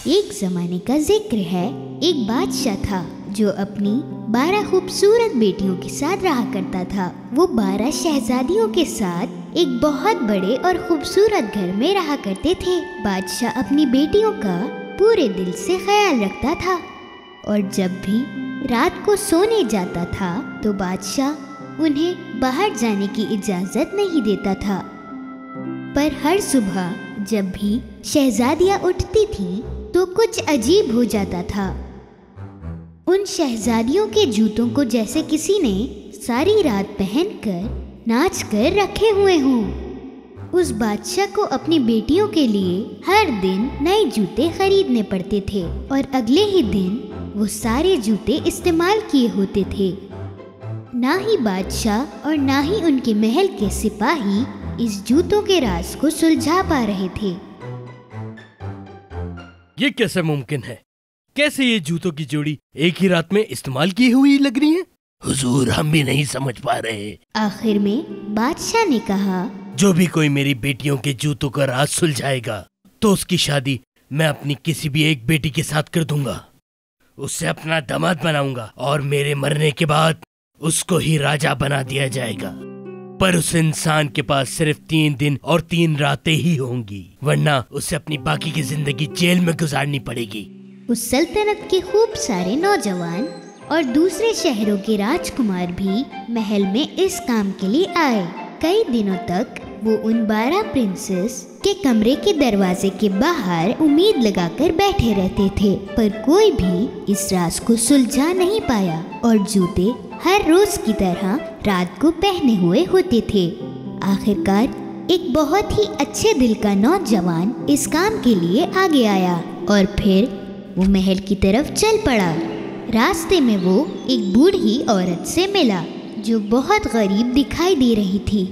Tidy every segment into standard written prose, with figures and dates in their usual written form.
एक जमाने का जिक्र है। एक बादशाह था जो अपनी 12 खूबसूरत बेटियों के साथ रहा करता था। वो 12 शहजादियों के साथ एक बहुत बड़े और खूबसूरत घर में रहा करते थे। बादशाह अपनी बेटियों का पूरे दिल से ख्याल रखता था और जब भी रात को सोने जाता था तो बादशाह उन्हें बाहर जाने की इजाजत नहीं देता था। पर हर सुबह जब भी शहजादियाँ उठती थीं तो कुछ अजीब हो जाता था। उन शहजादियों के जूतों को जैसे किसी ने सारी रात पहनकर नाच कर रखे हुए हों। उस बादशाह को अपनी बेटियों के लिए हर दिन नए जूते खरीदने पड़ते थे और अगले ही दिन वो सारे जूते इस्तेमाल किए होते थे। ना ही बादशाह और ना ही उनके महल के सिपाही इस जूतों के राज को सुलझा पा रहे थे। ये कैसे मुमकिन है? कैसे ये जूतों की जोड़ी एक ही रात में इस्तेमाल की हुई लग रही है? हुजूर, हम भी नहीं समझ पा रहे। आखिर में बादशाह ने कहा, जो भी कोई मेरी बेटियों के जूतों का राज सुलझाएगा तो उसकी शादी मैं अपनी किसी भी एक बेटी के साथ कर दूंगा। उससे अपना दामाद बनाऊंगा और मेरे मरने के बाद उसको ही राजा बना दिया जाएगा। पर उस इंसान के पास सिर्फ 3 दिन और 3 रातें ही होंगी, वरना उसे अपनी बाकी की जिंदगी जेल में गुजारनी पड़ेगी। उस सल्तनत के खूब सारे नौजवान और दूसरे शहरों के राजकुमार भी महल में इस काम के लिए आए। कई दिनों तक वो उन 12 प्रिंसेस के कमरे के दरवाजे के बाहर उम्मीद लगाकर बैठे रहते थे, पर कोई भी इस राज को सुलझा नहीं पाया और जूते हर रोज की तरह रात को पहने हुए होते थे। आखिरकार एक बहुत ही अच्छे दिल का नौजवान इस काम के लिए आगे आया और फिर वो महल की तरफ चल पड़ा। रास्ते में वो एक बूढ़ी औरत से मिला जो बहुत गरीब दिखाई दे रही थी।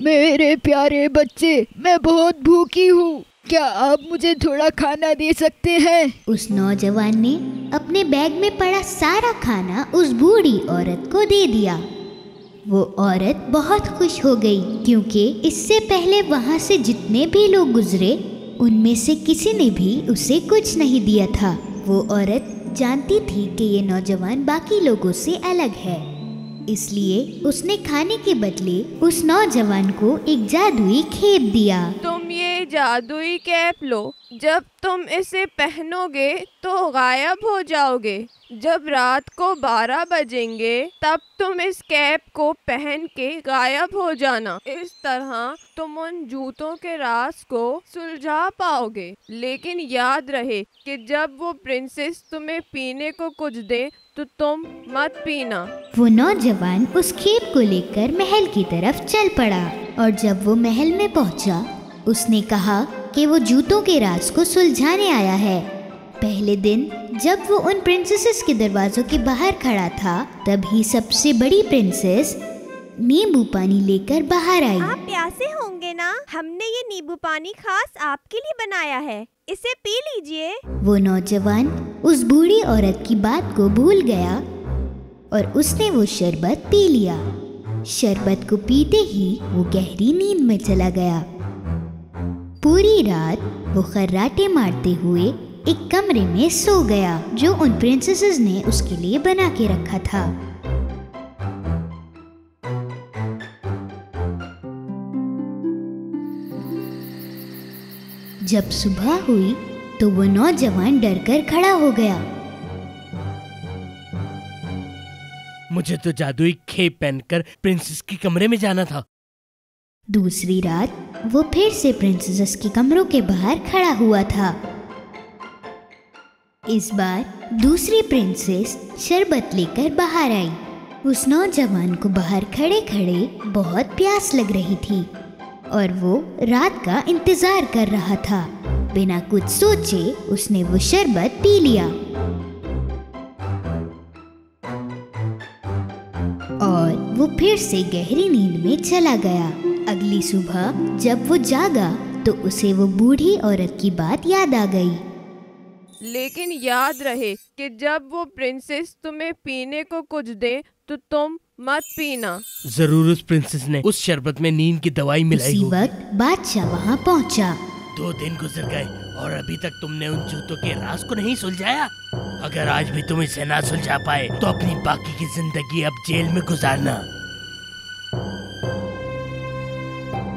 मेरे प्यारे बच्चे, मैं बहुत भूखी हूँ, क्या आप मुझे थोड़ा खाना दे सकते हैं? उस नौजवान ने अपने बैग में पड़ा सारा खाना उस बूढ़ी औरत को दे दिया। वो औरत बहुत खुश हो गई क्योंकि इससे पहले वहाँ से जितने भी लोग गुजरे उनमें से किसी ने भी उसे कुछ नहीं दिया था। वो औरत जानती थी कि ये नौजवान बाकी लोगों से अलग है, इसलिए उसने खाने के बदले उस नौजवान को एक जादुई खेप दिया। तुम ये जादुई कैप लो, जब तुम इसे पहनोगे तो गायब हो जाओगे। जब रात को 12 बजेंगे तब तुम इस कैप को पहन के गायब हो जाना। इस तरह तुम उन जूतों के राज को सुलझा पाओगे। लेकिन याद रहे कि जब वो प्रिंसेस तुम्हें पीने को कुछ दे तो तुम मत पीना। वो नौजवान उस खेप को लेकर महल की तरफ चल पड़ा और जब वो महल में पहुंचा उसने कहा कि वो जूतों के राज को सुलझाने आया है। पहले दिन जब वो उन प्रिंसेसेस के दरवाजों के बाहर खड़ा था तभी सबसे बड़ी प्रिंसेस नींबू पानी लेकर बाहर आई। आप प्यासे होंगे ना? हमने ये नींबू पानी खास आपके लिए बनाया है, इसे पी लीजिए। वो नौजवान उस बूढ़ी औरत की बात को भूल गया और उसने वो शरबत पी लिया। शरबत को पीते ही वो गहरी नींद में चला गया। पूरी रात वो खर्राटे मारते हुए एक कमरे में सो गया जो उन प्रिंसेसेस ने उसके लिए बना के रखा था। जब सुबह हुई तो वो नौजवान डरकर खड़ा हो गया। मुझे तो जादुई खेप पहनकर प्रिंसेस के कमरे में जाना था। दूसरी रात वो फिर से प्रिंसेस के कमरों के बाहर खड़ा हुआ था। इस बार दूसरी प्रिंसेस शरबत लेकर बाहर आई। उस नौजवान को बाहर खड़े खड़े बहुत प्यास लग रही थी और वो रात का इंतजार कर रहा था। बिना कुछ सोचे उसने वो शरबत पी लिया और वो फिर से गहरी नींद में चला गया। अगली सुबह जब वो जागा तो उसे वो बूढ़ी औरत की बात याद आ गई। लेकिन याद रहे कि जब वो प्रिंसेस तुम्हें पीने को कुछ दे तो तुम मत पीना। जरूर उस प्रिंसेस ने उस शरबत में नींद की दवाई मिलाई उसी होगी। वक्त बादशाह वहाँ पहुँचा। 2 दिन गुजर गए और अभी तक तुमने उन जूतों के राज को नहीं सुलझाया। अगर आज भी तुम इसे ना सुलझा पाए तो अपनी बाकी की जिंदगी अब जेल में गुजारना।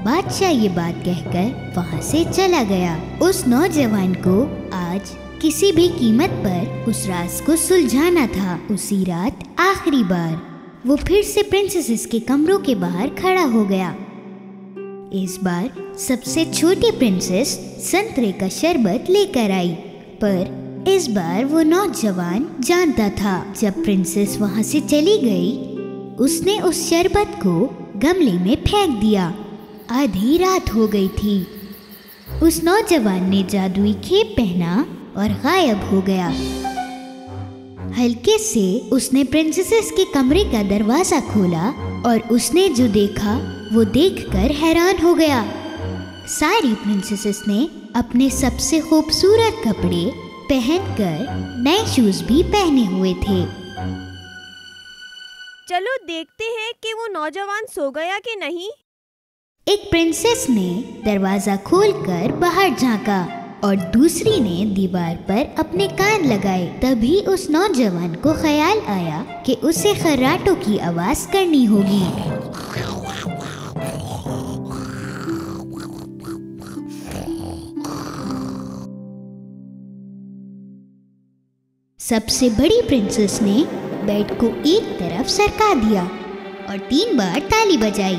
बादशाह ये बात कहकर वहाँ से चला गया। उस नौजवान को आज किसी भी कीमत पर उस राज को सुलझाना था। उसी रात आखिरी बार वो फिर से प्रिंसेसेस के कमरों के बाहर खड़ा हो गया। इस बार सबसे छोटी प्रिंसेस संतरे का शरबत लेकर आई, पर इस बार वो नौजवान जानता था जब प्रिंसेस वहाँ से चली गई, उसने उस शरबत को गमले में फेंक दिया। आधी रात हो गई थी। उस नौजवान ने जादुई खेप पहना और गायब हो गया। हल्के से उसने प्रिंसेसेस के कमरे का दरवाजा खोला और उसने जो देखा वो देखकर हैरान हो गया। सारी प्रिंसेसेस ने अपने सबसे खूबसूरत कपड़े पहनकर नए शूज भी पहने हुए थे। चलो देखते हैं कि वो नौजवान सो गया कि नहीं। एक प्रिंसेस ने दरवाजा खोलकर बाहर झांका और दूसरी ने दीवार पर अपने कान लगाए। तभी उस नौजवान को ख्याल आया कि उसे खर्राटों की आवाज करनी होगी। सबसे बड़ी प्रिंसेस ने बेड को एक तरफ सरका दिया और 3 बार ताली बजाई।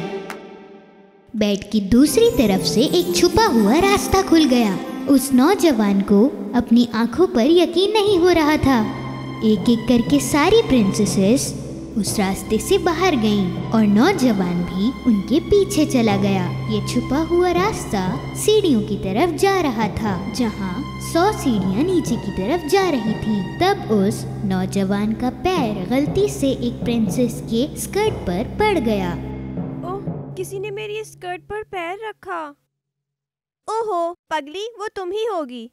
बेड की दूसरी तरफ से एक छुपा हुआ रास्ता खुल गया। उस नौजवान को अपनी आंखों पर यकीन नहीं हो रहा था। एक एक करके सारी प्रिंसेसेस उस रास्ते से बाहर गईं और नौजवान भी उनके पीछे चला गया। ये छुपा हुआ रास्ता सीढ़ियों की तरफ जा रहा था, जहाँ 100 सीढ़ियाँ नीचे की तरफ जा रही थी। तब उस नौजवान का पैर गलती से एक प्रिंसेस के स्कर्ट पर पड़ गया। ओह, किसी ने मेरी स्कर्ट पर पैर रखा। ओहो पगली, वो तुम ही होगी।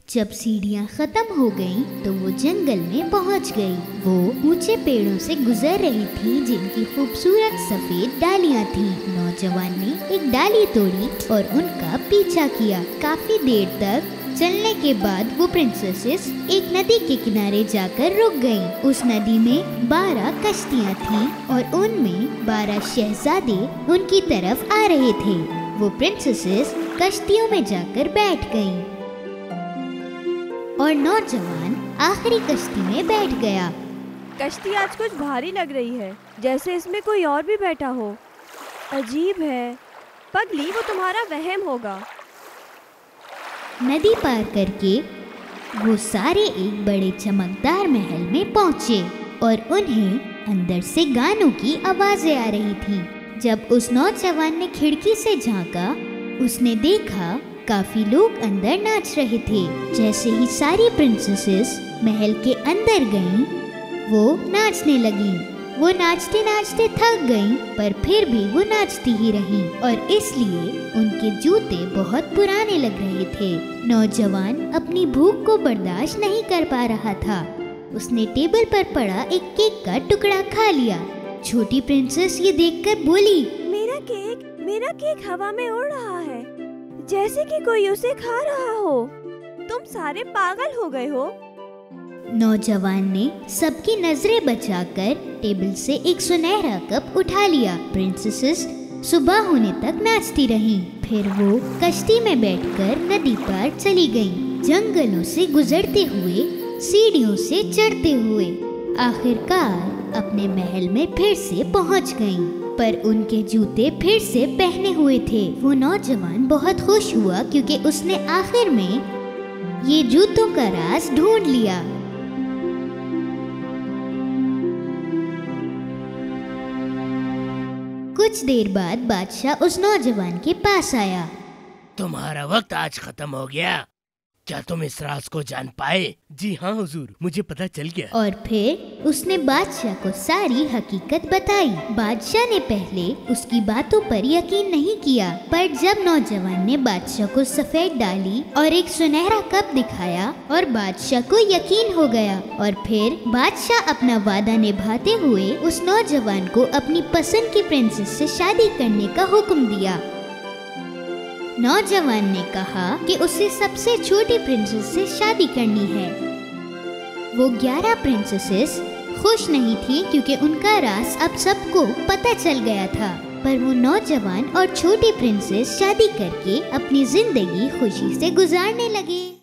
जब सीढ़ियाँ खत्म हो गईं, तो वो जंगल में पहुंच गई। वो ऊंचे पेड़ों से गुजर रही थी जिनकी खूबसूरत सफेद डालियाँ थीं। नौजवान ने एक डाली तोड़ी और उनका पीछा किया। काफी देर तक चलने के बाद वो प्रिंसेसेस एक नदी के किनारे जाकर रुक गईं। उस नदी में 12 कश्तियाँ थीं और उनमें 12 शहजादे उनकी तरफ आ रहे थे। वो प्रिंसेसेस कश्तियों में जाकर बैठ गईं और नौजवान आखिरी कश्ती में बैठ गया। कश्ती आज कुछ भारी लग रही है, जैसे इसमें कोई और भी बैठा हो। अजीब है। पगली, वो तुम्हारा वहम होगा। नदी पार करके वो सारे एक बड़े चमकदार महल में पहुंचे और उन्हें अंदर से गानों की आवाजें आ रही थी। जब उस नौजवान ने खिड़की से झांका, उसने देखा काफी लोग अंदर नाच रहे थे। जैसे ही सारी प्रिंसेसेस महल के अंदर गईं, वो नाचने लगीं। वो नाचते नाचते थक गईं, पर फिर भी वो नाचती ही रहीं और इसलिए उनके जूते बहुत पुराने लग रहे थे। नौजवान अपनी भूख को बर्दाश्त नहीं कर पा रहा था। उसने टेबल पर पड़ा एक केक का टुकड़ा खा लिया। छोटी प्रिंसेस ये देखकर बोली, मेरा केक हवा में उड़ रहा है, जैसे कि कोई उसे खा रहा हो। तुम सारे पागल हो गए हो। नौजवान ने सबकी नजरें बचाकर टेबल से एक सुनहरा कप उठा लिया। प्रिंसेसेस सुबह होने तक नाचती रहीं। फिर वो कश्ती में बैठकर नदी पार चली गईं, जंगलों से गुजरते हुए, सीढ़ियों से चढ़ते हुए, आखिरकार अपने महल में फिर से पहुंच गईं। पर उनके जूते फिर से पहने हुए थे। वो नौजवान बहुत खुश हुआ क्योंकि उसने आखिर में ये जूतों का राज ढूंढ लिया। कुछ देर बाद बादशाह उस नौजवान के पास आया। तुम्हारा वक्त आज खत्म हो गया। क्या तुम इस राज को जान पाए? जी हाँ हुजूर, मुझे पता चल गया। और फिर उसने बादशाह को सारी हकीकत बताई। बादशाह ने पहले उसकी बातों पर यकीन नहीं किया, पर जब नौजवान ने बादशाह को सफेद डाली और एक सुनहरा कप दिखाया और बादशाह को यकीन हो गया। और फिर बादशाह अपना वादा निभाते हुए उस नौजवान को अपनी पसंद की प्रिंसेस से शादी करने का हुक्म दिया। नौजवान ने कहा कि उसे सबसे छोटी प्रिंसेस से शादी करनी है। वो 11 प्रिंसेसेस खुश नहीं थी क्योंकि उनका राज अब सबको पता चल गया था, पर वो नौजवान और छोटी प्रिंसेस शादी करके अपनी जिंदगी खुशी से गुजारने लगे।